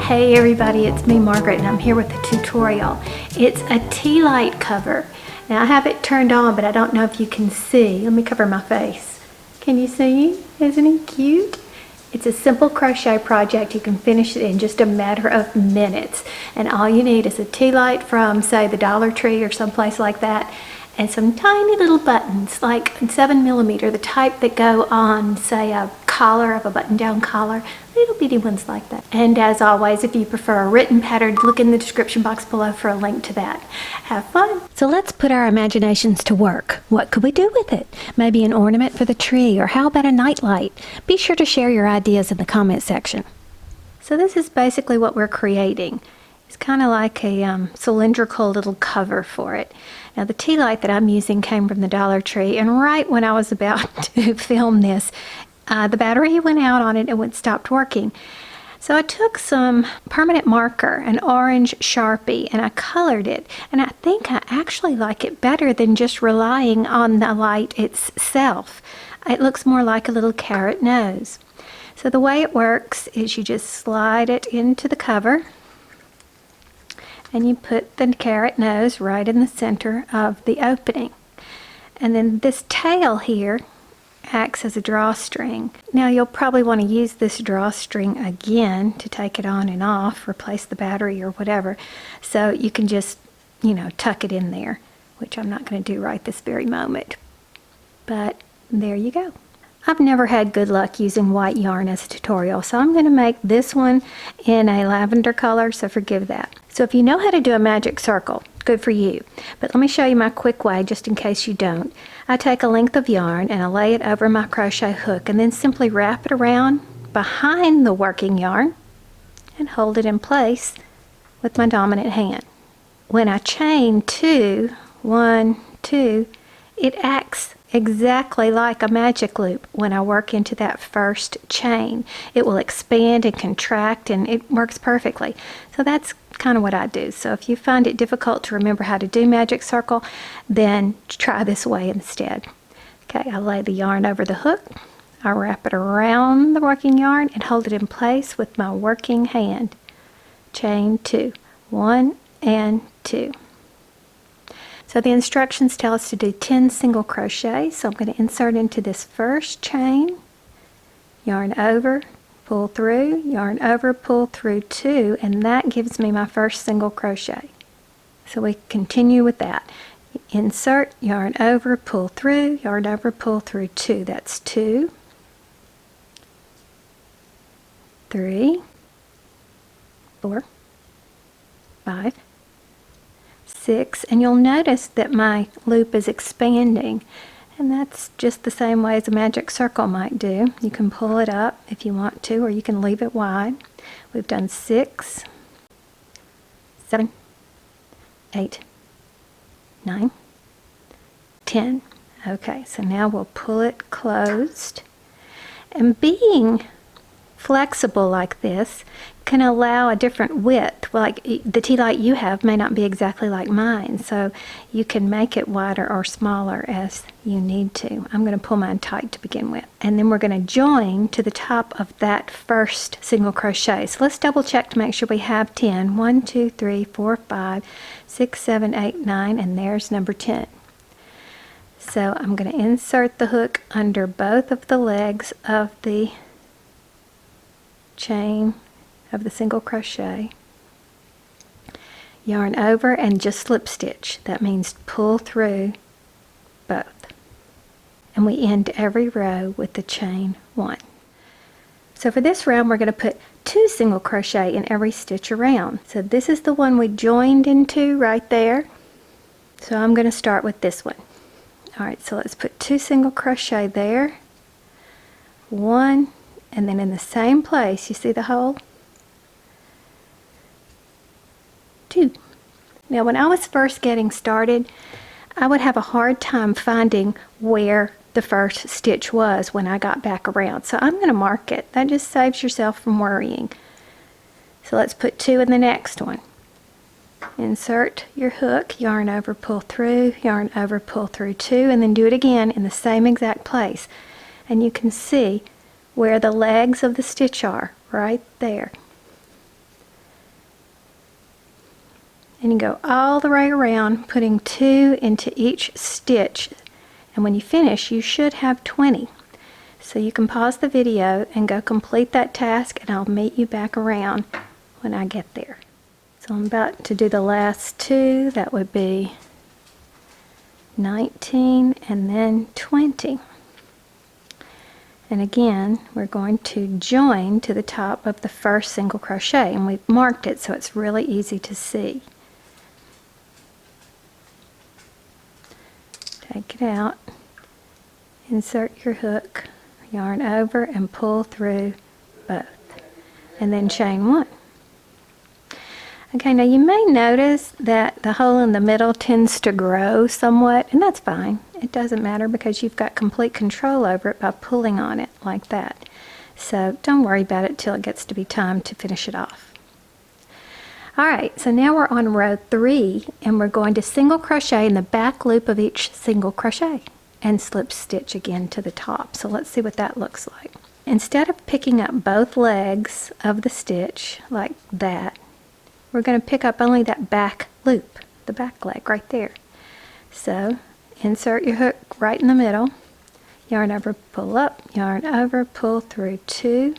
Hey everybody, it's me Margaret and I'm here with a tutorial. It's a Tealight cover. Now I have it turned on but I don't know if you can see. Let me cover my face. Can you see? Isn't he cute? It's a simple crochet project. You can finish it in just a matter of minutes. And all you need is a Tealight from, say, the Dollar Tree or someplace like that, and some tiny little buttons, like 7mm, the type that go on, say, a collar of a button-down collar, little bitty ones like that. And as always, if you prefer a written pattern, look in the description box below for a link to that. Have fun! So let's put our imaginations to work. What could we do with it? Maybe an ornament for the tree, or how about a nightlight? Be sure to share your ideas in the comment section. So this is basically what we're creating. It's kind of like a cylindrical little cover for it. Now the Tealight that I'm using came from the Dollar Tree, and right when I was about to film this, the battery went out on it and it stopped working. So I took some permanent marker, an orange Sharpie, and I colored it. And I think I actually like it better than just relying on the light itself. It looks more like a little carrot nose. So the way it works is you just slide it into the cover and you put the carrot nose right in the center of the opening. And then this tail here acts as a drawstring. Now you'll probably want to use this drawstring again to take it on and off, replace the battery or whatever. So you can just, tuck it in there, which I'm not going to do right this very moment. But there you go. I've never had good luck using white yarn as a tutorial, so I'm going to make this one in a lavender color, so forgive that. So if you know how to do a magic circle, good for you. But let me show you my quick way, just in case you don't. I take a length of yarn and I lay it over my crochet hook and then simply wrap it around behind the working yarn and hold it in place with my dominant hand. When I chain 2, 1, 2, it acts exactly like a magic loop. When I work into that first chain, it will expand and contract, and it works perfectly. So that's kind of what I do. So if you find it difficult to remember how to do magic circle, then try this way instead. Okay, I lay the yarn over the hook, I wrap it around the working yarn and hold it in place with my working hand. Chain 2, 1 and 2. So the instructions tell us to do 10 single crochets. So I'm going to insert into this first chain, yarn over, pull through, yarn over, pull through 2, and that gives me my first single crochet. So we continue with that. Insert, yarn over, pull through, yarn over, pull through 2. That's 2, 3, 4, 5, 6, and you'll notice that my loop is expanding, and that's just the same way as a magic circle might do. You can pull it up if you want to, or you can leave it wide. We've done 6, 7, 8, 9, 10. Okay, so now we'll pull it closed, and being flexible like this can allow a different width. Like the Tealight you have may not be exactly like mine, so you can make it wider or smaller as you need to. I'm going to pull mine tight to begin with, and then we're going to join to the top of that first single crochet. So let's double check to make sure we have 10. 1, 2, 3, 4, 5, 6, 7, 8, 9, and there's number 10. So I'm going to insert the hook under both of the legs of the chain of the single crochet, yarn over, and just slip stitch. That means pull through both, and we end every row with the chain 1. So for this round we're going to put 2 single crochet in every stitch around. So this is the one we joined into right there, so I'm going to start with this one. Alright, so let's put 2 single crochet there, 1, and then in the same place, you see the hole? 2. Now when I was first getting started, I would have a hard time finding where the first stitch was when I got back around. So I'm going to mark it. That just saves yourself from worrying. So let's put 2 in the next one. Insert your hook, yarn over, pull through, yarn over, pull through 2, and then do it again in the same exact place. And you can see where the legs of the stitch are, right there. and you go all the way around, putting 2 into each stitch, and when you finish you should have 20. So you can pause the video and go complete that task, and I'll meet you back around when I get there. So I'm about to do the last 2. That would be 19 and then 20. And again, we're going to join to the top of the first single crochet, and we've marked it so it's really easy to see. Take it out, insert your hook, yarn over and pull through both, and then chain 1. Okay, now you may notice that the hole in the middle tends to grow somewhat, and that's fine. It doesn't matter because you've got complete control over it by pulling on it like that. So don't worry about it till it gets to be time to finish it off. Alright, so now we're on row 3, and we're going to single crochet in the back loop of each single crochet and slip stitch again to the top. So let's see what that looks like. Instead of picking up both legs of the stitch like that, we're going to pick up only that back loop, the back leg right there. So insert your hook right in the middle, yarn over, pull up, yarn over, pull through 2,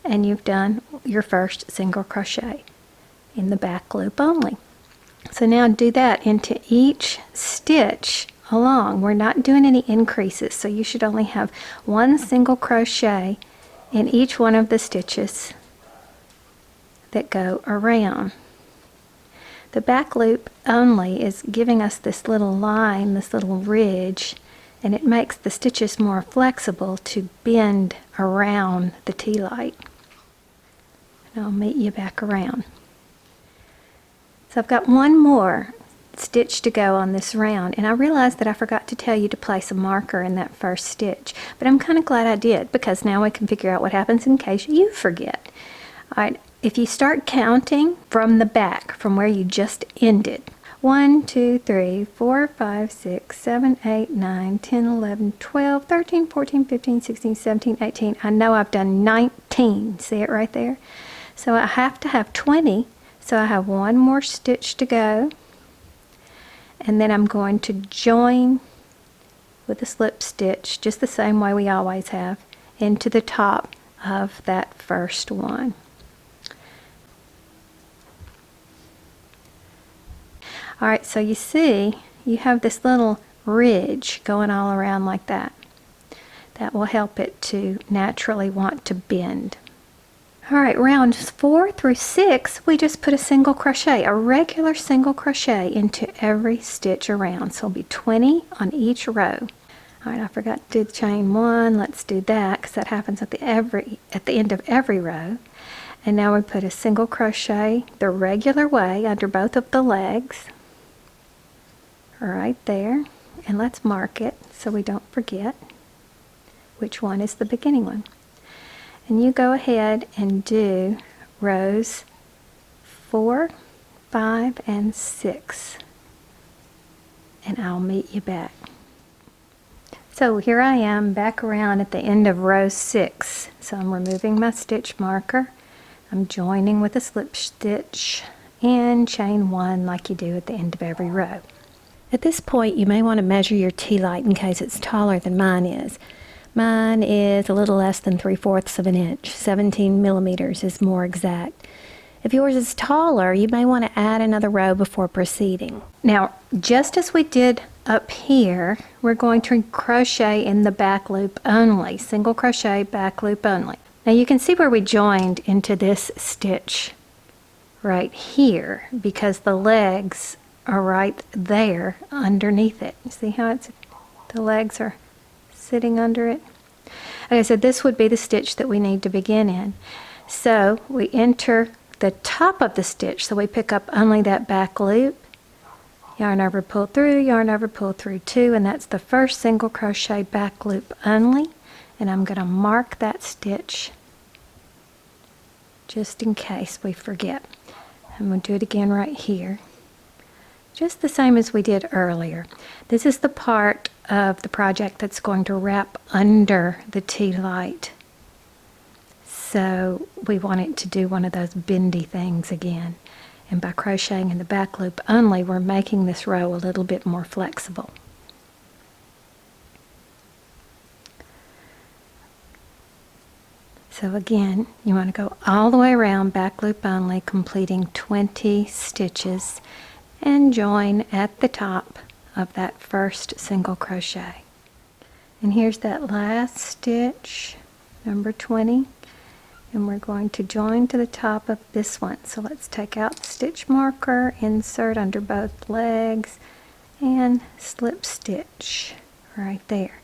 and you've done your first single crochet in the back loop only. So now do that into each stitch along. We're not doing any increases, so you should only have 1 single crochet in each one of the stitches that go around. The back loop only is giving us this little line, this little ridge, and it makes the stitches more flexible to bend around the Tealight. And I'll meet you back around. So I've got 1 more stitch to go on this round, and I realized that I forgot to tell you to place a marker in that first stitch, but I'm kind of glad I did, because now we can figure out what happens in case you forget. Alright, if you start counting from the back, from where you just ended, 1, 2, 3, 4, 5, 6, 7, 8, 9, 10, 11, 12, 13, 14, 15, 16, 17, 18. I know I've done 19. See it right there? So I have to have 20, so I have 1 more stitch to go. And then I'm going to join with a slip stitch, just the same way we always have, into the top of that first one. Alright, so you see, you have this little ridge going all around like that. That will help it to naturally want to bend. Alright, rounds 4 through 6, we just put a single crochet, a regular single crochet into every stitch around. So it'll be 20 on each row. Alright, I forgot to do the chain 1. Let's do that, because that happens at the end of every row. And now we put a single crochet the regular way under both of the legs. Right there. And let's mark it so we don't forget which one is the beginning one. And you go ahead and do rows 4, 5, and 6. And I'll meet you back. So here I am back around at the end of row 6. So I'm removing my stitch marker. I'm joining with a slip stitch and chain 1 like you do at the end of every row. At this point you may want to measure your Tealight in case it's taller than mine is. Mine is a little less than 3/4 of an inch. 17 millimeters is more exact. If yours is taller, you may want to add another row before proceeding. Now, just as we did up here, we're going to crochet in the back loop only. Single crochet, back loop only. Now you can see where we joined into this stitch right here, because the legs are right there underneath it. You see how the legs are sitting under it? Okay, so this would be the stitch that we need to begin in. So we enter the top of the stitch, so we pick up only that back loop, yarn over, pull through, yarn over, pull through 2, and that's the first single crochet back loop only. And I'm going to mark that stitch just in case we forget. I'm going to do it again right here, just the same as we did earlier. This is the part of the project that's going to wrap under the Tealight. So we want it to do one of those bendy things again. And by crocheting in the back loop only, we're making this row a little bit more flexible. So again, you want to go all the way around back loop only, completing 20 stitches, and join at the top of that first single crochet. And here's that last stitch, number 20, and we're going to join to the top of this one. So let's take out the stitch marker, insert under both legs, and slip stitch right there.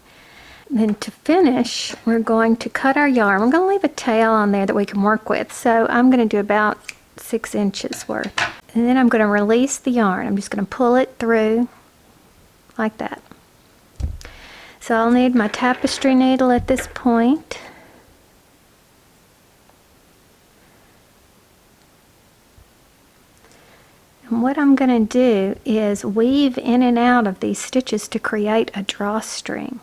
Then to finish, we're going to cut our yarn. We're going to leave a tail on there that we can work with. So I'm going to do about 6 inches worth. And then I'm going to release the yarn. I'm just going to pull it through like that. So I'll need my tapestry needle at this point. And what I'm going to do is weave in and out of these stitches to create a drawstring.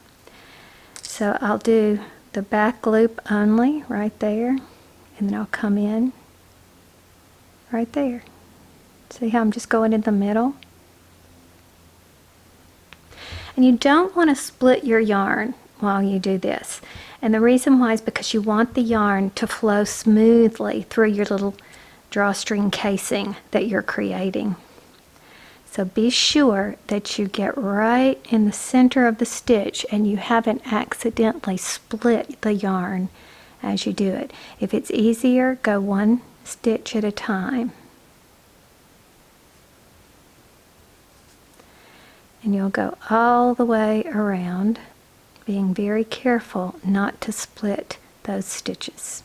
So I'll do the back loop only right there, and then I'll come in right there. See how I'm just going in the middle? And you don't want to split your yarn while you do this. And the reason why is because you want the yarn to flow smoothly through your little drawstring casing that you're creating. So be sure that you get right in the center of the stitch and you haven't accidentally split the yarn as you do it. If it's easier, go one stitch at a time. And you'll go all the way around, being very careful not to split those stitches.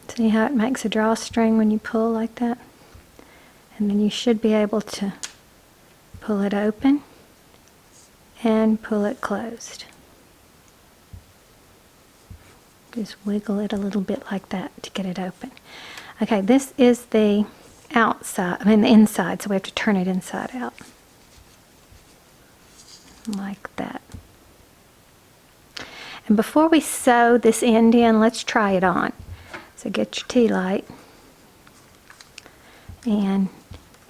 See how it makes a drawstring when you pull like that? And then you should be able to pull it open and pull it closed. Just wiggle it a little bit like that to get it open. Okay, this is the outside, the inside, so we have to turn it inside out. Like that. And before we sew this end in, let's try it on. So get your Tealight and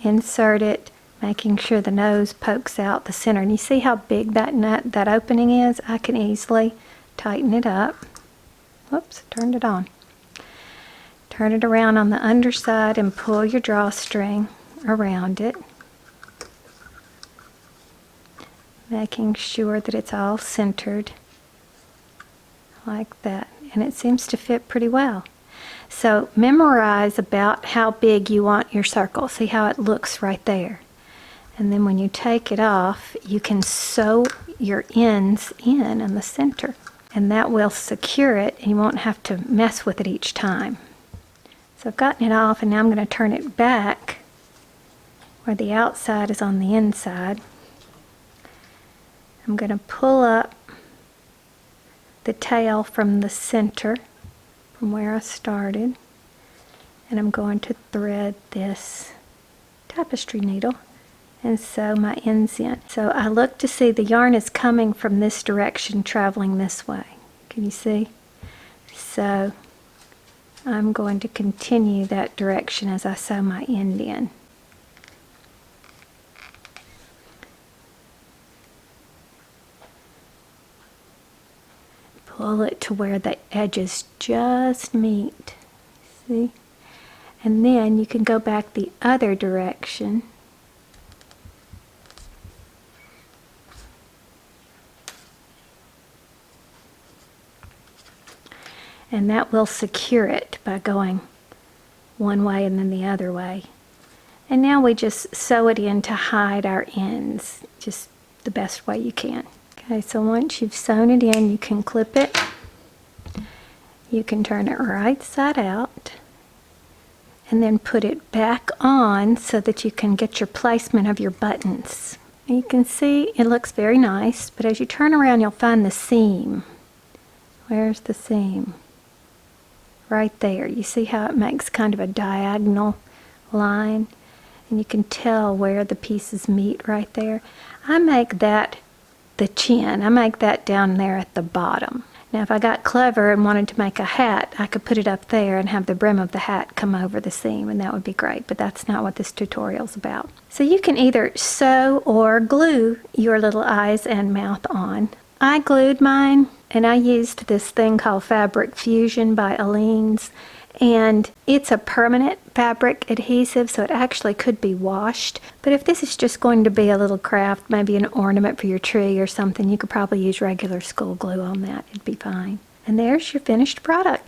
insert it, making sure the nose pokes out the center. And you see how big that opening is? I can easily tighten it up. Whoops, turned it on. Turn it around on the underside and pull your drawstring around it, making sure that it's all centered like that. And it seems to fit pretty well. So memorize about how big you want your circle. See how it looks right there. And then when you take it off, you can sew your ends in the center. And that will secure it, and you won't have to mess with it each time. So I've gotten it off, and now I'm going to turn it back where the outside is on the inside. I'm going to pull up the tail from the center, from where I started, and I'm going to thread this tapestry needle and sew my ends in. So I look to see the yarn is coming from this direction, traveling this way. Can you see? So I'm going to continue that direction as I sew my end in. Pull it to where the edges just meet. See? And then you can go back the other direction. And that will secure it by going one way and then the other way. And now we just sew it in to hide our ends, just the best way you can. Okay, so once you've sewn it in, you can clip it. You can turn it right side out and then put it back on so that you can get your placement of your buttons. And you can see it looks very nice, but as you turn around, you'll find the seam. Where's the seam? Right there. You see how it makes kind of a diagonal line? And you can tell where the pieces meet right there. I make that the chin. I make that down there at the bottom. Now if I got clever and wanted to make a hat, I could put it up there and have the brim of the hat come over the seam, and that would be great, but that's not what this tutorial is about. So you can either sew or glue your little eyes and mouth on. I glued mine, and I used this thing called Fabric Fusion by 𝖏𝑒𝑛s, and it's a permanent fabric adhesive, so it actually could be washed. But if this is just going to be a little craft, maybe an ornament for your tree or something, you could probably use regular school glue on that. It'd be fine. And there's your finished product.